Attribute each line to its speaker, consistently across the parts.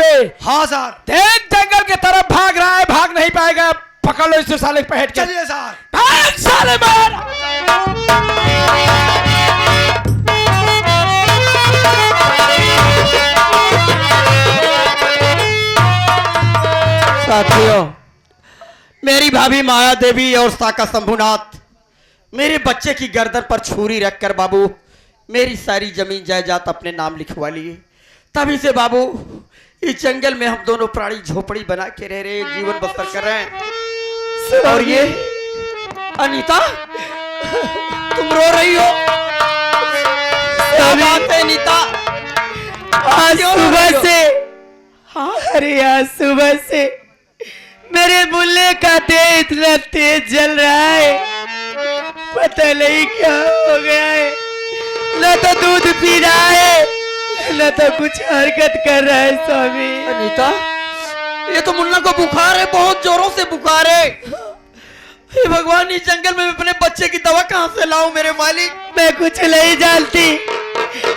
Speaker 1: जाओगे?
Speaker 2: हाँ सर।
Speaker 1: देख जंगल की तरफ भाग रहा है, भाग नहीं पाएगा। पकड़ लो इसे साले पे हेट के।
Speaker 2: चलिए सर।
Speaker 1: भाग साले मार।
Speaker 3: साथियों, मेरी भाभी माया देवी और साका शंभुनाथ मेरे बच्चे की गर्दन पर छुरी रखकर बाबू मेरी सारी जमीन जायदाद अपने नाम लिखवा लिए। तभी से बाबू इस जंगल में हम दोनों प्राणी झोपड़ी बना के रह रहे, जीवन बसर कर रहे हैं। और ये अनीता, तुम रो रही हो? क्या बात है अनीता?
Speaker 4: आज सुबह से, हाँ अरे आज सुबह से मेरे मुल्ले का तेज इतना तेज जल रहा है, पता नहीं क्या हो गया है। न तो दूध पी रहा है, न तो कुछ हरकत कर रहा है। स्वामी
Speaker 3: अनीता, ये तो मुन्ना को बुखार है, बहुत जोरों से बुखार है। हे भगवान, इस जंगल में मैं अपने बच्चे की दवा कहां से लाऊं मेरे मालिक?
Speaker 4: मैं कुछ नहीं जानती,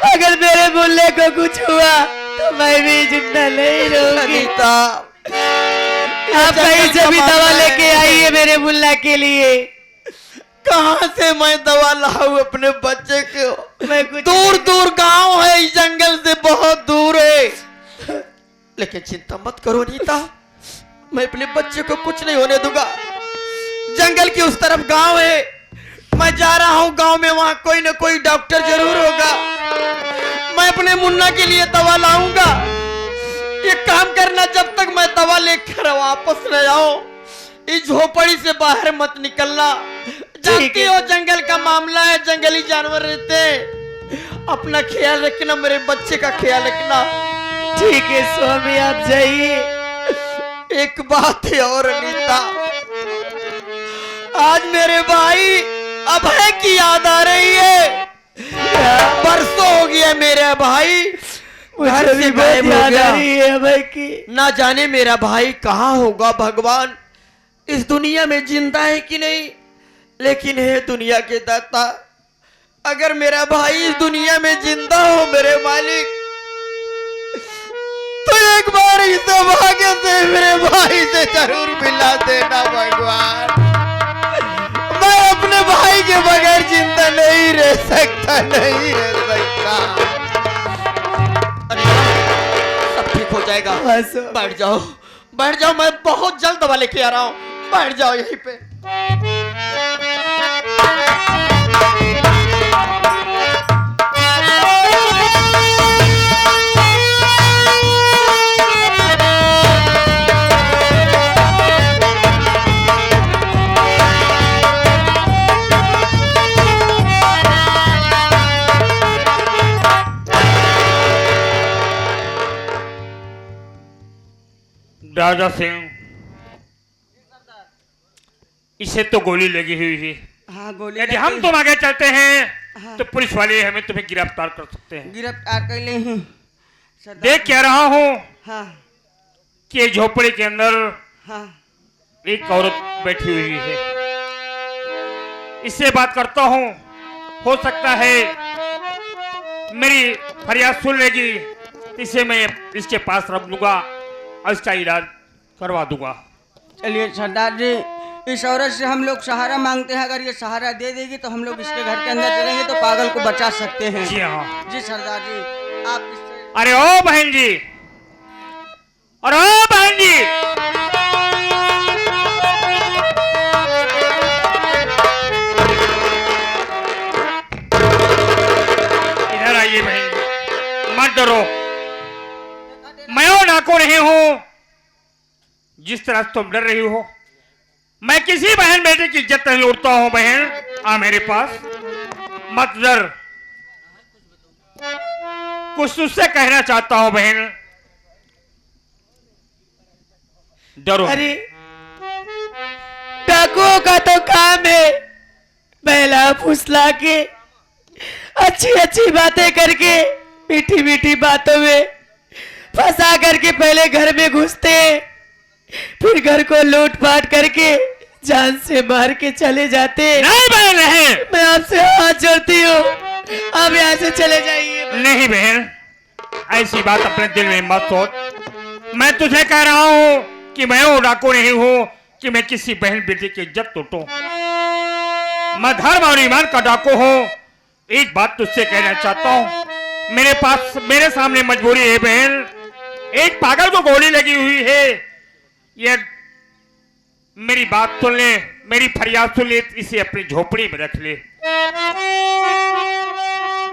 Speaker 4: अगर मेरे मुल्ले को कुछ हुआ तो मैं भी जिंदा नहीं रहूंगी।
Speaker 3: अनीता,
Speaker 4: आप कहीं से भी दवा लेके आइए मेरे मुल्ला के लिए।
Speaker 3: कहां से मैं दवा लाऊं अपने बच्चे को?
Speaker 4: मैं कुछ
Speaker 3: दूर दूर गांव है, इस जंगल से बहुत दूर है। लेकिन चिंता मत करो अनीता, मैं अपने बच्चे को कुछ नहीं होने दूंगा। जंगल की उस तरफ गांव है, मैं जा रहा हूं गांव में, वहां कोई ना कोई डॉक्टर जरूर होगा। मैं अपने मुन्ना के लिए दवा लाऊंगा। एक काम करना, जब तक मैं दवा लेकर वापस न आऊं, इस झोपड़ी से बाहर मत निकलना। जानती हो जंगल का मामला है, जंगली जानवर रहते हैं। अपना ख्याल रखना, मेरे बच्चे का ख्याल रखना।
Speaker 4: ठीक है स्वामी, आप जाइए।
Speaker 3: एक बात है और अनीता, आज मेरे भाई अभय की याद आ रही है। बरसों हो गया मेरा भाई घर से गायब हो गया।
Speaker 4: अभय की
Speaker 3: ना जाने मेरा भाई कहाँ होगा भगवान, इस दुनिया में जिंदा है कि नहीं। लेकिन हे दुनिया के दाता, अगर मेरा भाई इस दुनिया में जिंदा हो मेरे मालिक, तो एक बार इस भाग्य से मेरे भाई से जरूर मिला देना भगवान। मैं अपने भाई के बगैर जिंदा नहीं रह सकता, नहीं रह सकता। अरे सब ठीक हो जाएगा, बैठ जाओ बैठ जाओ, मैं बहुत जल्द दवा लेके आ रहा हूँ। बैठ जाओ यहीं पे।
Speaker 5: राजा सिंह, इसे तो गोली लगी हुई है।
Speaker 4: हाँ गोली
Speaker 5: यदि हम तुम आगे चलते हैं तो पुलिस वाले हमें तुम्हें गिरफ्तार कर सकते हैं।
Speaker 4: गिरफ्तार कर ले हैं।
Speaker 5: देख क्या रहा हूँ
Speaker 4: हाँ
Speaker 5: कि झोपड़ी के अंदर
Speaker 4: हाँ
Speaker 5: एक औरत बैठी हुई है। इससे बात करता हूँ, हो सकता है मेरी फरियाद सुन लेगी, इसे मैं इसके पास रख लूंगा और इसका इलाज करवा दूंगा।
Speaker 4: चलिए सरदार जी, इस औरत से हम लोग सहारा मांगते हैं। अगर ये सहारा दे देगी तो हम लोग इसके घर के अंदर चलेंगे तो पागल को बचा सकते हैं।
Speaker 5: जी हाँ
Speaker 4: जी सरदार जी, आप इससे...
Speaker 5: अरे ओ बहन जी, अरे ओ बहन जी, इधर आइए बहन जी, मत डरो, मैं वो डाकू नहीं हूं जिस तरह तुम डर रही हो। मैं किसी बहन बेटे की इज्जत नहीं लूटता हूं। बहन आ मेरे पास, मत डर। कुछ तुझसे कहना चाहता हूं बहन, डरो।
Speaker 4: अरे डाकुओं का तो काम है बहला फुसला के, अच्छी अच्छी बातें करके, मीठी मीठी बातों में फंसा करके पहले घर में घुसते, फिर घर को लूट पाट करके जान से मार के चले जाते।
Speaker 5: नहीं बहन नहीं,
Speaker 4: मैं आपसे हाथ जोड़ती हूँ, आप यहाँ से चले जाइए।
Speaker 5: नहीं बहन, ऐसी बात अपने दिल में मत सोच। मैं तुझे कह रहा हूं कि मैं वो डाकू नहीं हूं कि मैं किसी बहन बेटी की इज्जत टूटूं। मैं धर्म और ईमान का डाकू हूं। एक बात तुझसे कहना चाहता हूं, मेरे सामने मजबूरी है बहन। एक पागल को गोली लगी हुई है। ये मेरी बात सुन ले, मेरी फरियाद सुन ले, इसे अपनी झोपड़ी में रख ले।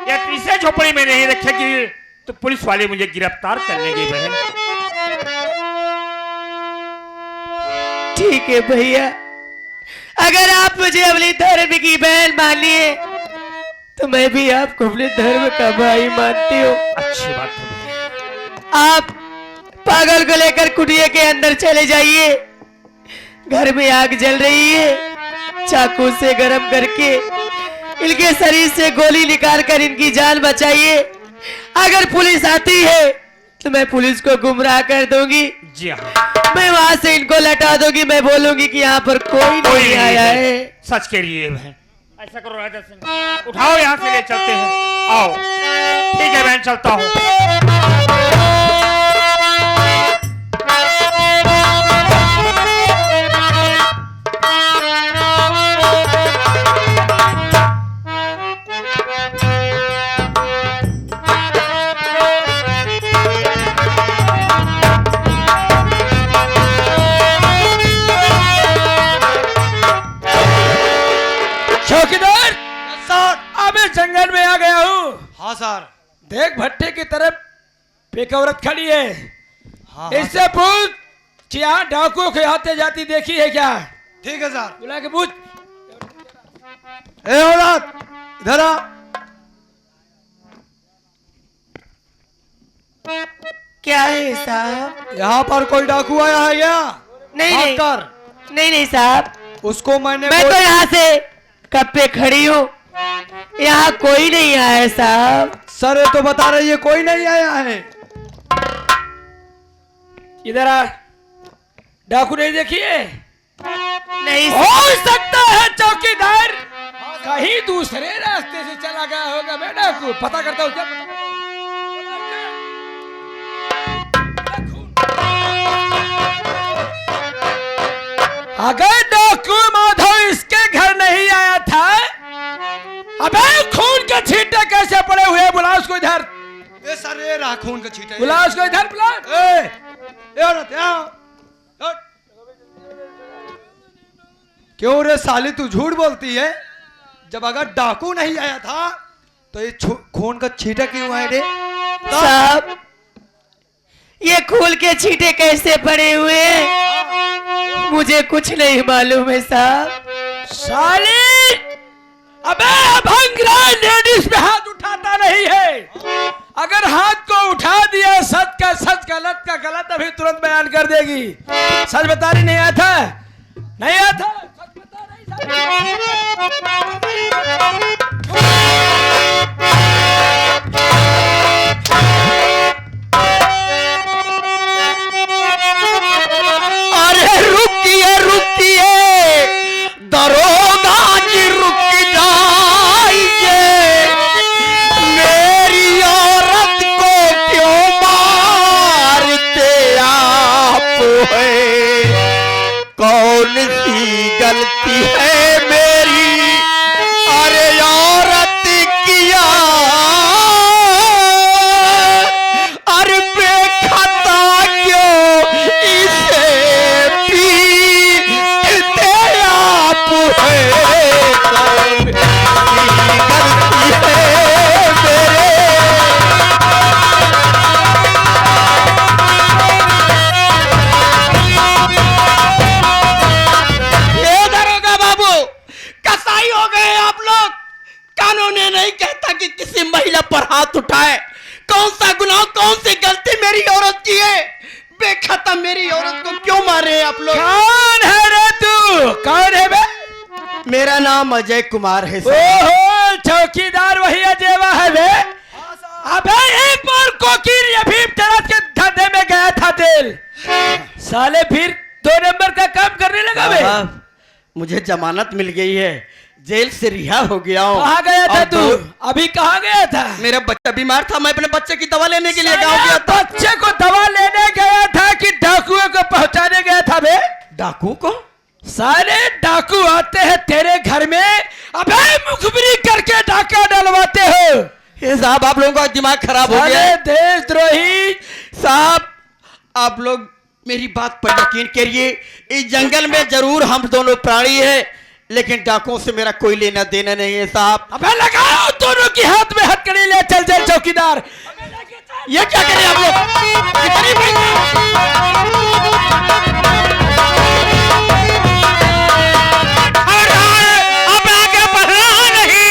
Speaker 5: या इसे झोपड़ी में नहीं रखेगी तो पुलिस वाले मुझे गिरफ्तार कर लेंगे बहन।
Speaker 4: ठीक है भैया, अगर आप मुझे अपनी धर्म की बहन मानिए तो मैं भी आपको अपने धर्म का भाई मानती हूँ।
Speaker 5: अच्छी बात है।
Speaker 4: आप पागल को लेकर कुटिया के अंदर चले जाइए। घर में आग जल रही है, चाकू से गर्म करके इनके शरीर से गोली निकाल कर इनकी जान बचाइए। अगर पुलिस आती है तो मैं पुलिस को गुमराह कर दूंगी।
Speaker 5: जी हाँ,
Speaker 4: मैं वहां से इनको लटा दूंगी। मैं बोलूंगी कि यहाँ पर कोई नहीं आया है।
Speaker 5: सच कह रही है बहन। ऐसा करो राजा सिंह, उठाओ यहाँ से ले चलते हैं। आओ। ठीक है बहन, चलता हूँ।
Speaker 1: चौकीदार सर, अबे जंगल में आ गया हूँ।
Speaker 3: हाँ सर।
Speaker 1: देख भट्टे की तरफ एक औरत खड़ी है।
Speaker 3: हाँ
Speaker 1: इससे पूछ कि यहाँ डाकुओं के आते जाती देखी है क्या?
Speaker 3: ठीक है सर।
Speaker 1: बुला के पूछ।
Speaker 3: ए औरत, इधर आ।
Speaker 4: क्या है साहब?
Speaker 3: यहाँ पर कोई डाकू आया है क्या?
Speaker 4: नहीं नहीं,
Speaker 3: कर।
Speaker 4: नहीं साहब,
Speaker 3: उसको मैंने
Speaker 4: मैं तो यहाँ से कब पे खड़ी हूँ। यहाँ कोई नहीं आया है साहब।
Speaker 3: सर ये तो बता रही है कोई नहीं आया है।
Speaker 1: इधर आ। डाकू नहीं देखिए?
Speaker 4: नहीं
Speaker 1: हो सकता है चौकीदार कहीं दूसरे रास्ते से चला गया होगा। मैं डाकू पता करता हूँ। क्या पता करता हूँ? अगर डाकू माधव इसके घर नहीं आया था, अबे खून के छींटे कैसे पड़े हुए? बुला उसको इधर।
Speaker 3: ए सर, ये रहा खून का छींटा।
Speaker 1: बुला उसको इधर, बुला।
Speaker 3: ए औरत, यहाँ। क्यों रे साली, तू झूठ बोलती है? जब अगर डाकू नहीं आया था तो ये खून का छींटा क्यों आए रे?
Speaker 4: साहब, ये खून के छींटे कैसे पड़े हुए हैं मुझे कुछ नहीं मालूम है साहब।
Speaker 1: साली, अबे भंगरा लेडीज पे हाथ उठाता नहीं है। अगर हाथ को उठा दिया, सच का सच, गलत का गलत, अभी तुरंत बयान कर देगी। सच बता रही नहीं आया था? नहीं आया था? सच बता रही?
Speaker 3: अरे रुकिए रुकिए, दरोगा जी रुक जाइए। मेरी औरत को क्यों मारते आप है? कौन सी गलती है मेरी? अरे औरत किया, अरे बेखता क्यों इसे पीटते आप है? कौन सी गलती है मेरे? ये दरोगा बाबू, कसाई हो गए आप लोग। कानून ये नहीं कहता कि किसी महिला पर हाथ उठाए। कौन सा गुनाह, कौन सी गलती मेरी औरत की है? बेखता मेरी औरत को क्यों मारे आप लोग?
Speaker 1: कौन है रे तू? कौन है बे?
Speaker 3: मेरा नाम अजय कुमार है सर।
Speaker 1: ओहो, चौकीदार वही अजेवा है बे। अबे एक बार कोकीर ये भी तरह के धंधे में गया था तेल। साले फिर 2 नंबर का काम करने लगा बे।
Speaker 3: साहब, मुझे जमानत मिल गई है। जेल से रिहा हो गया हूँ।
Speaker 1: कहाँ गया था
Speaker 3: और
Speaker 1: तू? अभी कहाँ गया था?
Speaker 3: मेरा बच्चा बीमार था, मैं अपने बच्चे की दवा लेने के लिए गाँव
Speaker 1: साले
Speaker 3: गया था।
Speaker 1: बच्चे को दवा लेने गया था कि डाकुओं को पहुंचाने गया था बे?
Speaker 3: डाकू को?
Speaker 1: सारे डाकू आते हैं तेरे घर में, अबे मुखबिरी करके डाका डलवाते हो।
Speaker 3: ये साहब आप लोगों का दिमाग खराब हो गया
Speaker 1: साले
Speaker 3: है।
Speaker 1: देशद्रोही।
Speaker 3: साहब आप लोग मेरी बात पर यकीन करिए, इस जंगल में जरूर हम दोनों प्राणी हैं, लेकिन डाकुओं से मेरा कोई लेना देना नहीं है साहब।
Speaker 1: अबे लगाओ दोनों की हाथ में हथकड़ी ले चल चल चौकीदार।
Speaker 3: ये क्या करें आप लोग? कितनी
Speaker 5: अब आगे बढ़ना नहीं,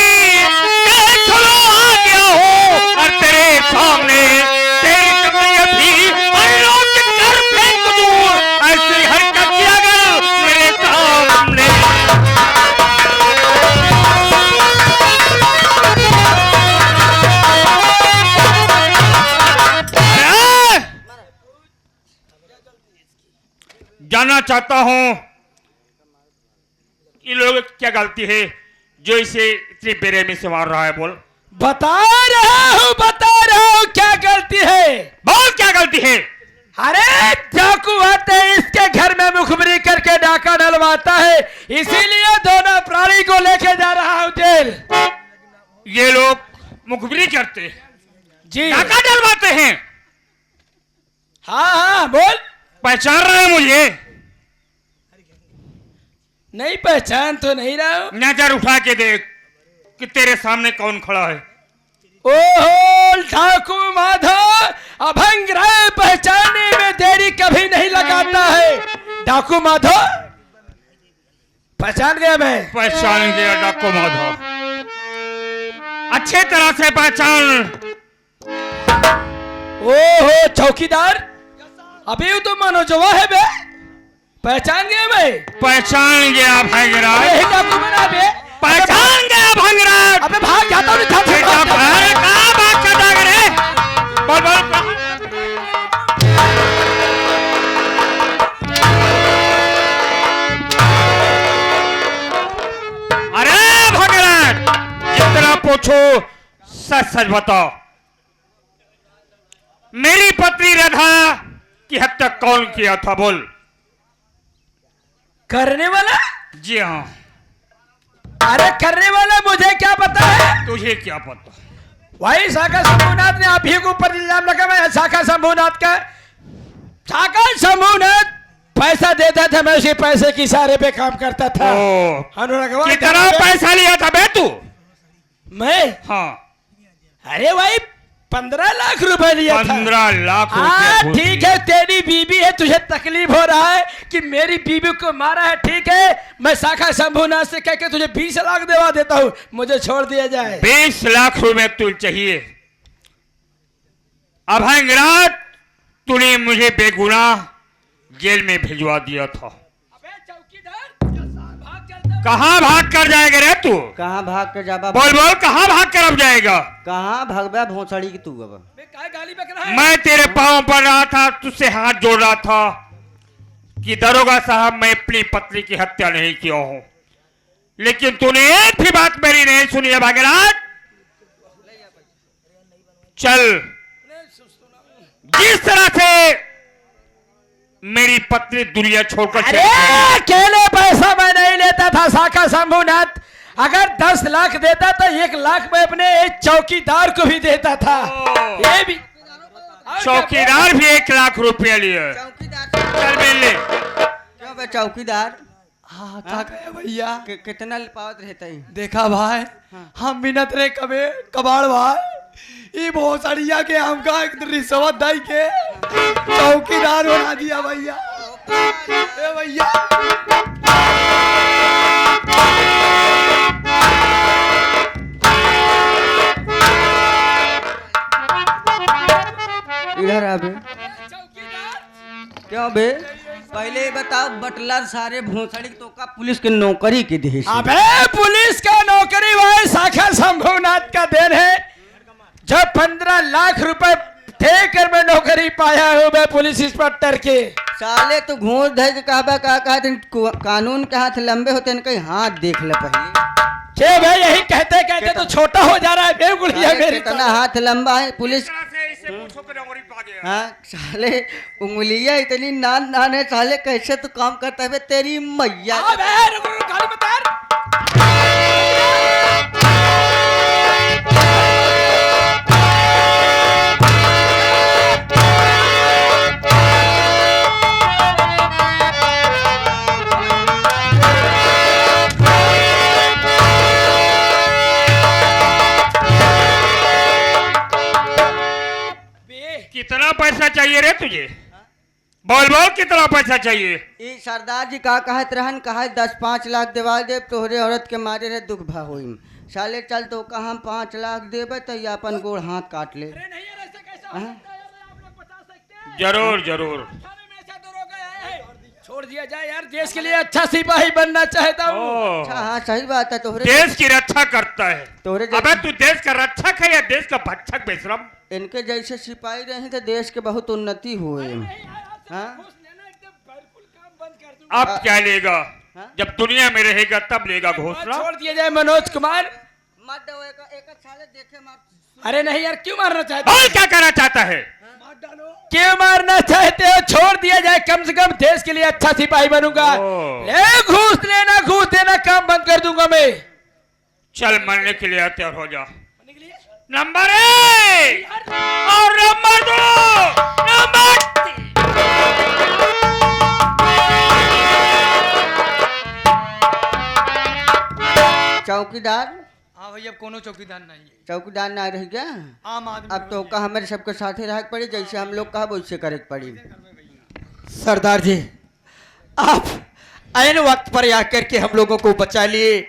Speaker 5: मैं चलो आ गया हूँ और तेरे सामने तेरी तबीयत भी अनलोक कर फेंक दूं। ऐसी हरकत किया कर मेरे सामने। अरे! जानना चाहता हूँ ये लोग क्या गलती है जो इसे इतनी बेरहमी से मार रहा है? बोल
Speaker 1: बता रहा हूँ क्या गलती है।
Speaker 5: बोल क्या गलती है?
Speaker 1: अरे डाकू आते हैं इसके घर में मुखबिरी करके डाका डलवाता है, इसीलिए दोनों प्राणी को लेके जा रहा हूँ जेल।
Speaker 5: ये लोग मुखबिरी करते हैं,
Speaker 1: जी
Speaker 5: डाका डलवाते हैं।
Speaker 1: हाँ बोल।
Speaker 5: पहचान रहे हैं मुझे?
Speaker 1: नहीं पहचान तो नहीं रहा हूँ।
Speaker 5: नजर उठा के देख कि तेरे सामने कौन खड़ा है।
Speaker 1: ओहो डाकू माधव अभंग राय पहचानने में देरी कभी नहीं लगाता है। डाकू माधव पहचान गया मैं।
Speaker 5: पहचान गया डाको माधव, अच्छे तरह से पहचान।
Speaker 1: ओहो चौकीदार अभी तो मनोजवा है बे, पहचान गया मैं।
Speaker 5: पहचान गया भंगराज,
Speaker 1: यही डाकू बना बे।
Speaker 5: पहचान गया भंगराज।
Speaker 1: अबे भाग जाता हूँ नहीं
Speaker 5: बेटा भाई कहाँ भाग के भाग रहे? बोल बोल कहाँ? अरे भंगराज जितना पूछो सच सच बताओ, मेरी पत्नी राधा की हत्या कौन किया था? बोल।
Speaker 1: करने वाला?
Speaker 5: जी हाँ।
Speaker 1: अरे करने वाला मुझे क्या पता है?
Speaker 5: तुझे क्या पता?
Speaker 1: वही शाखा शंभूनाथ ने आप ही के ऊपर इल्जाम लगा। मैं शाखा शंभूनाथ का, शाखा शंभूनाथ पैसा देता था, मैं उसी पैसे की इशारे पे काम करता था।
Speaker 5: ओ,
Speaker 1: अनुराग
Speaker 5: कितना पैसा लिया था बे तू?
Speaker 1: मैं?
Speaker 5: हाँ
Speaker 1: अरे भाई 15 लाख रुपए लिया था।
Speaker 5: 15 लाख
Speaker 1: हाँ
Speaker 5: रुपए।
Speaker 1: ठीक है, तेरी बीबी है, तुझे तकलीफ हो रहा है कि मेरी बीबी को मारा है, ठीक है। मैं शाखा शंभूनाथ से कह के तुझे 20 लाख दिलवा देता हूँ, मुझे छोड़ दिया जाए।
Speaker 5: 20 लाख रुपए तू चाहिए? अभंगराज तूने मुझे बेगुनाह जेल में भिजवा दिया था।
Speaker 1: अबे चौकीदार भाग चलता।
Speaker 5: कहाँ भाग कर जाएगा रे तू?
Speaker 4: कहाँ भाग के जाबा?
Speaker 5: बोल बोल कहाँ भाग कर अब जाएगा?
Speaker 4: कहाँ भागबा भोसड़ी की तू अब?
Speaker 1: बे काय गाली बक रहा है?
Speaker 5: मैं तेरे पांव पड़ रहा था, तुझसे हाथ जोड़ रहा था कि दरोगा साहब मैं अपनी पत्नी की हत्या नहीं किया हूं, लेकिन तूने एक भी बात मेरी नहीं सुनी है भंगराज। चल जिस तरह से मेरी पत्नी दुनिया छोड़कर
Speaker 1: अरे
Speaker 5: चली गई।
Speaker 1: अकेले पैसा मैं नहीं लेता था शाखा शंभूनाथ, अगर 10 लाख देता तो 1 लाख मैं अपने एक चौकीदार को भी देता था। ये भी
Speaker 5: चौकीदार भी 1 लाख रुपया लिए। चल मिल ले।
Speaker 4: क्यों बे चौकीदार?
Speaker 3: हाँ क्या कहे भैया?
Speaker 4: कितना पावत रहता है?
Speaker 3: देखा भाई, हम बिनत रे कबे कबाड़ भाई, ये भोसड़िया के हमका एक रिश्वत दई के चौकीदार बना दिया भैया। ए भैया
Speaker 4: इधर आ बे। क्यों बे? पहले ये बताओ, बटला सारे भोसड़ी तो का पुलिस के नौकरी के दे?
Speaker 1: अबे पुलिस का नौकरी भाई शाखा शंभूनाथ का देन है, जो 15 लाख रुपए देकर मैं नौकरी पाया हूँ मैं पुलिस इंस्पेक्टर के।
Speaker 4: साले तो घूस धर के कहबा का कहा कानून के हाथ लंबे होते हैं, कहीं हाथ देख ले पहले।
Speaker 1: छे भाई यही कहते कहते तो छोटा हो जा रहा है बे गुड़िया
Speaker 4: अरे
Speaker 1: मेरी
Speaker 4: कितना हाथ लंबा है पुलिस।
Speaker 5: तरह से इससे पूछो कि नौकरी पा गया।
Speaker 4: हाँ साले उंगलियां इतनी नान नान है साले, कैसे तू काम करता है बे तेरी मैया।
Speaker 1: आ बे रुक रुक गाड़ी मत यार। बे
Speaker 5: कितना पैसा चाहिए रे तुझे? बोल बोल कितना पैसा चाहिए?
Speaker 4: ई सरदार जी का कहत रहन, कहा 10-5 लाख देवा दे तोहरे औरत के मारे रहे दुख भा होई। साले चल तो का हम 5 लाख देबे तो ये अपन गोड़ हाथ काट ले।
Speaker 1: अरे नहीं यार ऐसे कैसा हो
Speaker 4: हाँ?
Speaker 1: सकता है यार, आप लोग बता सकते हैं?
Speaker 5: जरूर जरूर।
Speaker 1: थाने में ऐसा दरोगा आया है। छोड़ दिया जाए यार, देश के लिए अच्छा सिपाही बनना चाहता हूँ।
Speaker 5: ओह,
Speaker 4: अच्छा हाँ सही बात है तोहरे
Speaker 5: देश की रक्षा करता है।
Speaker 4: तोहरे
Speaker 5: अबे तू देश का रक्षक है या देश का भक्षक बेशरम?
Speaker 4: इनके जैसे सिपाही रहे तो देश के बहुत उन्नति हुए। हाँ?
Speaker 1: घूस लेना एकदम बिल्कुल काम बंद कर दूंगा।
Speaker 5: अब क्या लेगा?
Speaker 4: हाँ?
Speaker 5: जब दुनिया में रहेगा तब लेगा घोषणा।
Speaker 1: छोड़ दिया जाए मनोज कुमार।
Speaker 4: मत दो एक साले देखे मत।
Speaker 1: अरे नहीं यार, क्यों मारना चाहते
Speaker 5: बोल क्या करना चाहता है?
Speaker 1: क्यों मारना चाहते हो? छोड़ दिया जाए, कम से कम देश के लिए अच्छा सिपाही बनूंगा।
Speaker 5: ओह।
Speaker 1: ले घूस लेना घूस देना काम बंद कर दूंगा मैं।
Speaker 5: चल मरने के लिए तैयार हो जा। नंबर 1 और नंबर 2 नंबर 3।
Speaker 4: चौकीदार
Speaker 1: हाँ भैया, कोनो चौकीदार नहीं है,
Speaker 4: चौकीदार ना रह गया।
Speaker 1: आम आदमी।
Speaker 4: अब तो का हमारे सबके साथे रह पड़ी, जैसे हम लोग कहा वैसे करे के पड़ी।
Speaker 3: सरदार जी, आप ऐन वक्त पर आकर के हम लोगों को बचा लिए,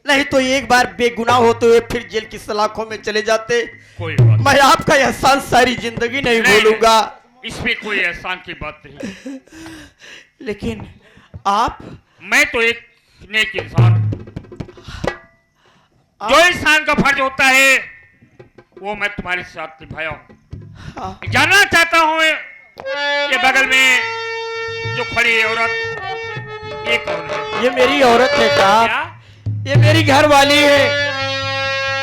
Speaker 3: नहीं तो एक बार बेगुनाह होते हुए फिर जेल की सलाखों में चले जाते।
Speaker 5: कोई बात
Speaker 3: मैं आपका एहसान सारी जिंदगी नहीं
Speaker 5: नहीं,
Speaker 3: भूलूंगा।
Speaker 5: इसमें कोई एहसान की बात नहीं।
Speaker 3: लेकिन आप
Speaker 5: मैं तो एक नेक इंसान, जो इंसान का फर्ज होता है वो मैं तुम्हारे साथ निभाया हूँ।
Speaker 3: हाँ,
Speaker 5: जानना चाहता हूँ कि बगल में जो खड़ी है औरत, ये कौन है?
Speaker 3: ये मेरी औरत है साहब,
Speaker 5: क्या
Speaker 3: ये मेरी घर वाली है।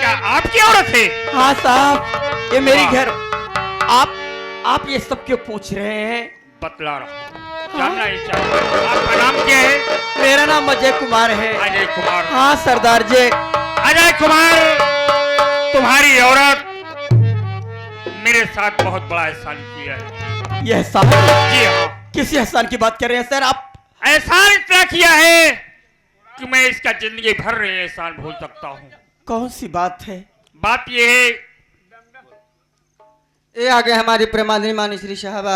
Speaker 5: क्या आपकी औरत है?
Speaker 3: हाँ साहब, ये मेरी
Speaker 5: वाह।
Speaker 3: घर। आप ये सब क्यों पूछ रहे हैं?
Speaker 5: बतला रहा हूँ, जानना ही चाहता हूँ। आपका नाम क्या है?
Speaker 3: मेरा नाम अजय कुमार है।
Speaker 5: अजय कुमार।
Speaker 3: हाँ सरदार जी।
Speaker 5: अजय कुमार, तुम्हारी औरत मेरे साथ बहुत बड़ा एहसान किया है।
Speaker 3: यह एहसान?
Speaker 5: जी हाँ,
Speaker 3: किसी एहसान की बात कर रहे हैं सर आप?
Speaker 5: एहसान इतना किया है कि मैं इसका जिंदगी भर रहे एहसान भूल सकता हूँ।
Speaker 3: कौन सी बात है?
Speaker 5: बात यह है,
Speaker 4: ये आ गए हमारे प्रेमादनी मानीश्री साहब।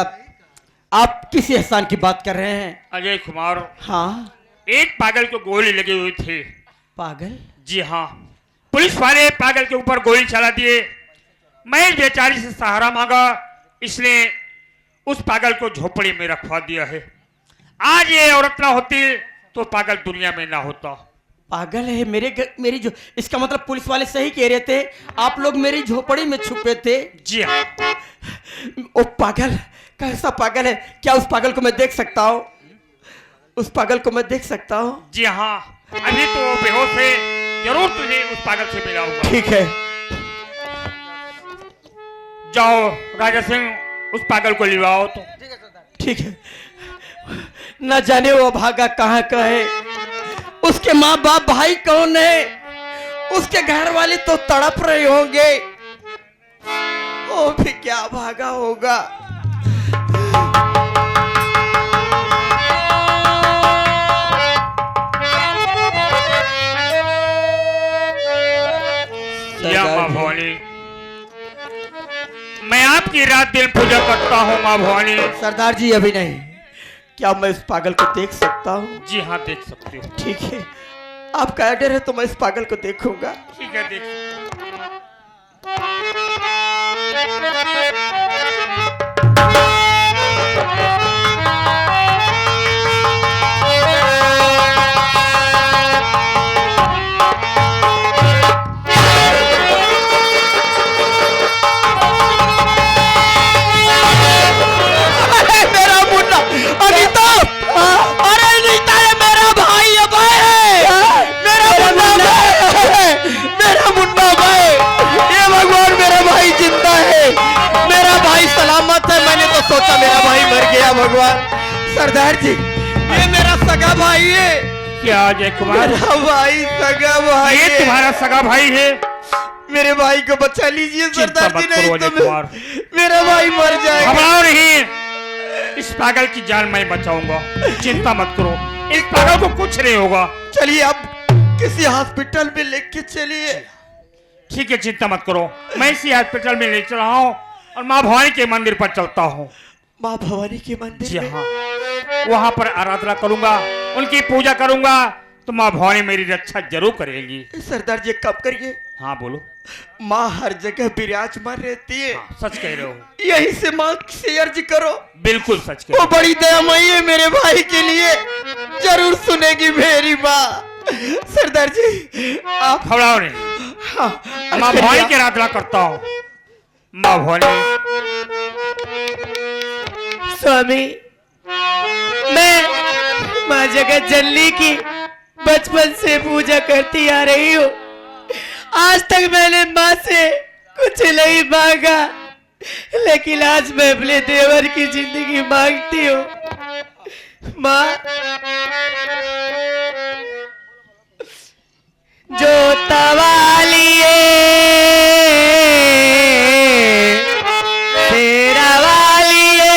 Speaker 3: आप किसी एहसान की बात कर रहे हैं?
Speaker 5: अजय कुमार,
Speaker 3: हाँ।
Speaker 5: एक पागल को गोली लगी हुई थी।
Speaker 3: पागल?
Speaker 5: जी हाँ, पुलिस वाले पागल के ऊपर गोली चला दिए। मैं इस बेचारी से सहारा मांगा, इसने उस पागल को झोपड़ी में रखवा दिया है। आज ये औरत ना होती तो पागल दुनिया में ना होता।
Speaker 3: पागल है मेरी जो, इसका मतलब पुलिस वाले सही कह रहे थे, आप लोग मेरी झोपड़ी में छुपे थे।
Speaker 5: जी हाँ।
Speaker 3: ओ पागल, कैसा पागल है? क्या उस पागल को मैं देख सकता हूँ? उस पागल को मैं देख सकता हूँ?
Speaker 5: जी हाँ, अभी तो वो बेहोश है, जरूर तुझे उस पागल से मिलाऊंगा।
Speaker 3: ठीक है।
Speaker 5: जाओ राजा सिंह, उस पागल को लिवाओ तो।
Speaker 3: ठीक है। न जाने वो भागा कहाँ का है, उसके माँ बाप भाई कौन है, उसके घर वाले तो तड़प रहे होंगे, वो भी क्या भागा होगा।
Speaker 5: या माँ भवानी, मैं आपकी रात दिन पूजा करता हूँ माँ भवानी।
Speaker 3: सरदार जी अभी नहीं, क्या मैं इस पागल को देख सकता हूँ?
Speaker 5: जी हाँ, देख सकते हो।
Speaker 3: ठीक है, आपका ऑर्डर है तो मैं इस पागल को देखूंगा।
Speaker 5: ठीक है, देख सकते हो।
Speaker 3: अरे मेरा मुन्ना, अनीता, अरे अनीता, ये मेरा भाई अभय है, मेरा मुन्ना। गया भगवान। सरदार जी, ये मेरा सगा भाई है।
Speaker 5: क्या अजय कुमार,
Speaker 3: मेरा भाई, सगा भाई
Speaker 5: ये
Speaker 3: है।
Speaker 5: तुम्हारा सगा भाई है?
Speaker 3: मेरे भाई को बचा लीजिए
Speaker 5: चिंता
Speaker 3: सरदार
Speaker 5: मत
Speaker 3: जी,
Speaker 5: करो
Speaker 3: नहीं
Speaker 5: अजय
Speaker 3: तो
Speaker 5: कुमार।
Speaker 3: मेरा भाई मर जाएगा।
Speaker 5: घबराओ नहीं, इस पागल की जान मैं बचाऊंगा। चिंता मत करो, इस पागल को कुछ नहीं होगा।
Speaker 3: चलिए आप किसी हॉस्पिटल में लेके चलिए।
Speaker 5: ठीक है, चिंता मत करो, मैं इसी हॉस्पिटल में ले चल रहा हूँ और माँ भवानी के मंदिर पर चलता हूँ।
Speaker 3: माँ भवानी के मंदिर
Speaker 5: जी
Speaker 3: में?
Speaker 5: हाँ, वहां पर आराधना करूंगा, उनकी पूजा करूंगा, तो माँ भवानी मेरी रक्षा जरूर करेंगी।
Speaker 3: सरदार जी कब करिए?
Speaker 5: हाँ बोलो।
Speaker 3: माँ हर जगह विराजमान रहती है।
Speaker 5: हाँ, सच कह रहे हो,
Speaker 3: यही से माँ से अर्ज करो।
Speaker 5: बिल्कुल सच कह
Speaker 3: वो
Speaker 5: रहे हो।
Speaker 3: बड़ी दयामयी है मेरे भाई के लिए, जरूर सुनेगी मेरी माँ। सरदार जी आप
Speaker 5: घबराओ नहीं,
Speaker 3: हाँ,
Speaker 5: माँ भवानी की आराधना करता हूँ। माँ भवानी,
Speaker 4: स्वामी, मैं माँ जगत जननी की बचपन से पूजा करती आ रही हूँ। आज तक मैंने माँ से कुछ नहीं मांगा, लेकिन आज मैं अपने देवर की जिंदगी मांगती हूँ। माँ, जो तवालिए तेरा वालिए,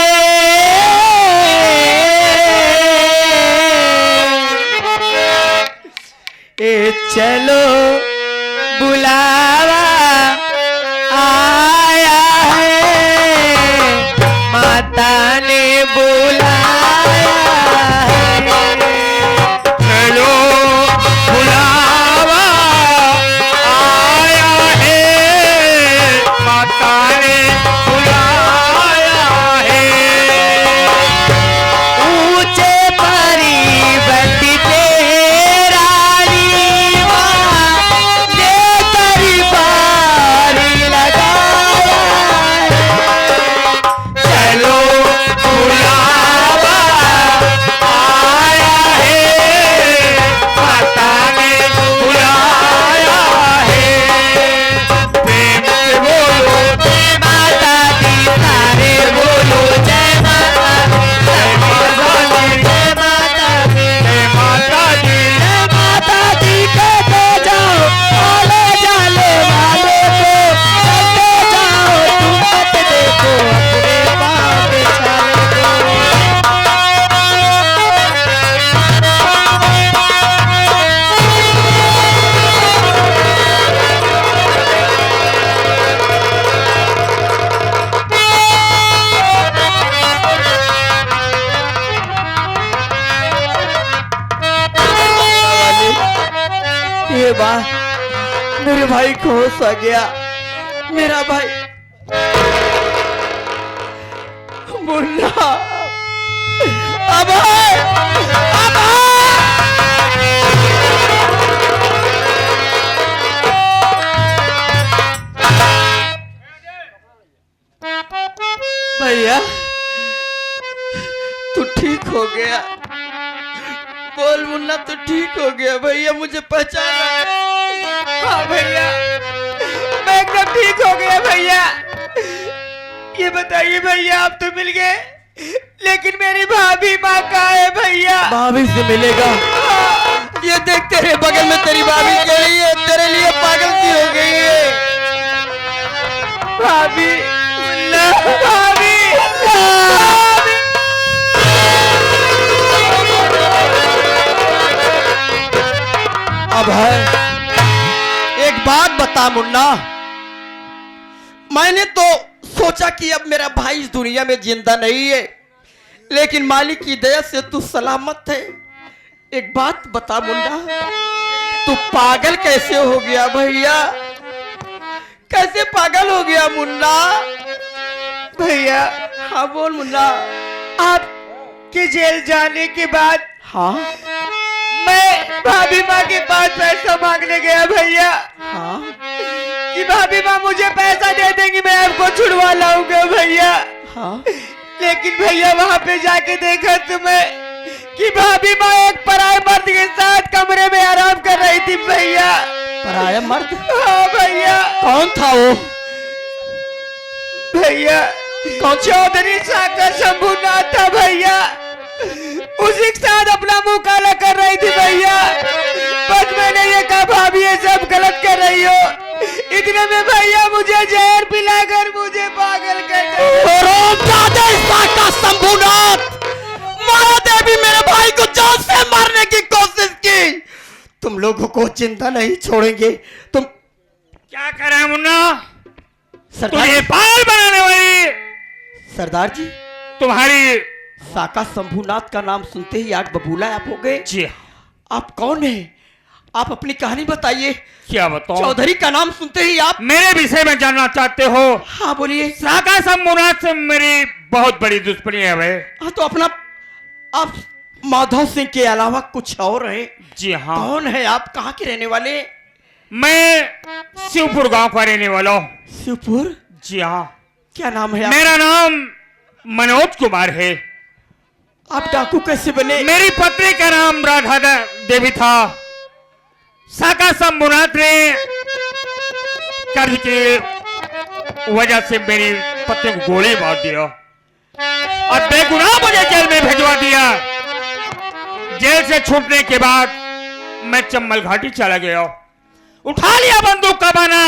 Speaker 4: ए चलो बुलावा आया है, माता ने बुलाया है।
Speaker 5: चलो बुलावा आया है, माता ने बुलाया है।
Speaker 4: ऊंचे पर्वत पे रानी माँ ने दरबार लगाया है।
Speaker 5: चलो बुलावा आया है, माता ने बुलाया है। प्रेम से बोलो
Speaker 4: जय माता दी, सारे बोलो जय माता दी, जय माता दी, जय माता दी,
Speaker 5: जय माता दी।
Speaker 4: जय माता दी कहते जाओ, आले जाले वाले को कहते जाओ, तुम मत देखो अपने पाँव के छाले को।
Speaker 3: ये बात मेरे भाई को होश आ गया। मेरा भाई मुन्ना अब भैया तू ठीक हो गया। बोल मुन्ना तू ठीक हो गया। भैया मुझे पहचाना है।
Speaker 4: हाँ भैया, मैं एकदम ठीक हो गया भैया। ये बताइए भैया, आप तो मिल गए, लेकिन मेरी भाभी माँ कहाँ है भैया?
Speaker 3: भाभी से मिलेगा। ये देख तेरे बगल में तेरी भाभी के लिए तेरे लिए पागल सी हो गई है।
Speaker 4: भाभी, मुन्ना, भाभी, भाभी।
Speaker 3: अब है एक बात बता मुन्ना, मैंने तो सोचा कि अब मेरा भाई इस दुनिया में जिंदा नहीं है, लेकिन मालिक की दया से तू सलामत है। एक बात बता मुन्ना, तू पागल कैसे हो गया भैया? कैसे पागल हो गया मुन्ना?
Speaker 4: भैया,
Speaker 3: हाँ बोल मुन्ना।
Speaker 4: आपके जेल जाने के बाद
Speaker 3: हाँ
Speaker 4: मैं भाभी माँ के पास पैसा मांगने गया भैया,
Speaker 3: हाँ
Speaker 4: कि भाभी माँ मुझे पैसा दे देंगी, मैं आपको छुड़वा लाऊंगा भैया।
Speaker 3: हाँ
Speaker 4: लेकिन भैया वहाँ पे जाके देखा तुम्हें कि भाभी माँ एक पराये मर्द के साथ कमरे में आराम कर रही थी भैया।
Speaker 3: पराया मर्द?
Speaker 4: हाँ भैया।
Speaker 3: कौन था वो?
Speaker 4: भैया चौधरी साका शंभूनाथ था भैया, उसी के साथ अपना मुंह काला कर रही थी भैया। बस मैंने ये कहा भाभी ये सब गलत कर रही हो, इतने में भैया मुझे जहर पिलाकर मुझे पागल कर
Speaker 3: साका शंभूनाथ, माया देवी मेरे भाई को जान से मारने की कोशिश की। तुम लोगों को जिंदा नहीं छोड़ेंगे। तुम
Speaker 5: क्या कर रहे हैं मुन्ना?
Speaker 3: सरदार
Speaker 5: तुझे पागल बनाने वाली
Speaker 3: सरदार जी,
Speaker 5: तुम्हारी
Speaker 3: साका शंभूनाथ का नाम सुनते ही आग बबूला आप हो गए।
Speaker 5: जी
Speaker 3: आप कौन हैं? आप अपनी कहानी बताइए।
Speaker 5: क्या बताऊं?
Speaker 3: चौधरी का नाम सुनते ही आप।
Speaker 5: मेरे विषय में जानना चाहते हो?
Speaker 3: हाँ बोलिए।
Speaker 5: साका शंभूनाथ से मेरी बहुत बड़ी दुश्मनी है भाई।
Speaker 3: हाँ तो अपना आप माधव सिंह के अलावा कुछ और है?
Speaker 5: जी हाँ।
Speaker 3: कौन है आप? कहाँ के रहने वाले?
Speaker 5: मैं शिवपुर गांव का रहने वाला हूँ।
Speaker 3: शिवपुर?
Speaker 5: जी हाँ।
Speaker 3: क्या नाम है आप?
Speaker 5: मेरा नाम मनोज कुमार है।
Speaker 3: आप डाकू कैसे बने?
Speaker 5: मेरी पत्नी का नाम राधा देवी था। साका शंभूनाथ ने कर्ज की वजह से मेरी पत्नी को गोली मार दिया और बेगुनाह मुझे जेल में भिजवा दिया। जेल से छूटने के बाद मैं चम्बल घाटी चला गया, उठा लिया बंदूक का बाना।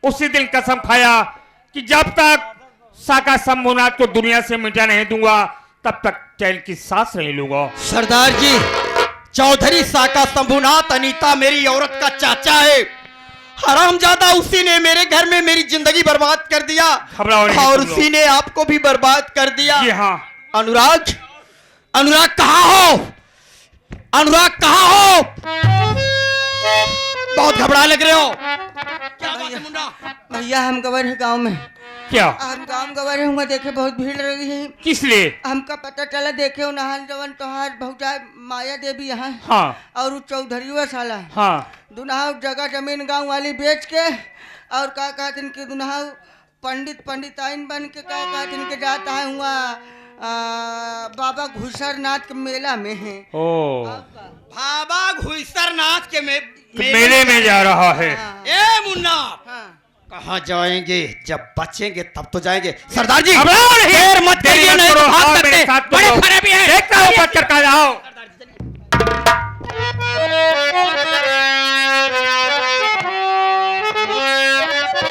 Speaker 5: उसी दिन कसम खाया कि जब तक साका शंभूनाथ को दुनिया से मिटा नहीं दूंगा तब तक चैन की सांस नहीं लूंगा।
Speaker 3: सरदार जी, चौधरी साका शंभूनाथ अनीता मेरी औरत का चाचा है। हरामजादा उसी ने मेरे घर में मेरी जिंदगी बर्बाद कर दिया
Speaker 5: घबराओ नहीं
Speaker 3: और
Speaker 5: तुम लोग।
Speaker 3: उसी ने आपको भी बर्बाद कर दिया।
Speaker 5: जी हाँ।
Speaker 3: अनुराग, अनुराग कहाँ हो? अनुराग कहाँ हो? बहुत घबरा लग रहे हो। क्या बात है मुन्ना?
Speaker 4: भैया हम गवर है गांव में,
Speaker 5: क्या?
Speaker 4: हम गांव गवर है, वहाँ देखे बहुत भीड़ लगी है।
Speaker 5: किस लिए?
Speaker 4: हमका पता चला देखे हो नहान जवन तोहार भौजा माया देवी यहाँ है,
Speaker 5: हाँ
Speaker 4: और वो चौधरी हुआ साला
Speaker 5: हाँ।
Speaker 4: दुनाव जगह जमीन गांव वाली बेच के और का कहते इनके दुनाव पंडित आइन बन के का कहते इनके जाता है हुआ बाबा घुसर नाथ के मेला में है।
Speaker 5: ओ,
Speaker 3: बाबा घुसरनाथ के
Speaker 5: मेले में जा रहा है।
Speaker 3: ए मुन्ना,
Speaker 4: हाँ।
Speaker 3: कहाँ जाएंगे? जब बचेंगे तब तो जाएंगे। सरदार जी
Speaker 5: घबराओ नहीं,
Speaker 3: देर मत
Speaker 5: देरी
Speaker 3: करिए,
Speaker 5: मत
Speaker 3: नहीं
Speaker 5: करो,
Speaker 3: तो भाग
Speaker 5: आओ
Speaker 3: सकते।
Speaker 5: मेरे साथ
Speaker 3: बड़े
Speaker 5: चलो।
Speaker 3: फरे भी हैं।
Speaker 5: देखता हूँ बच कर का जाओ।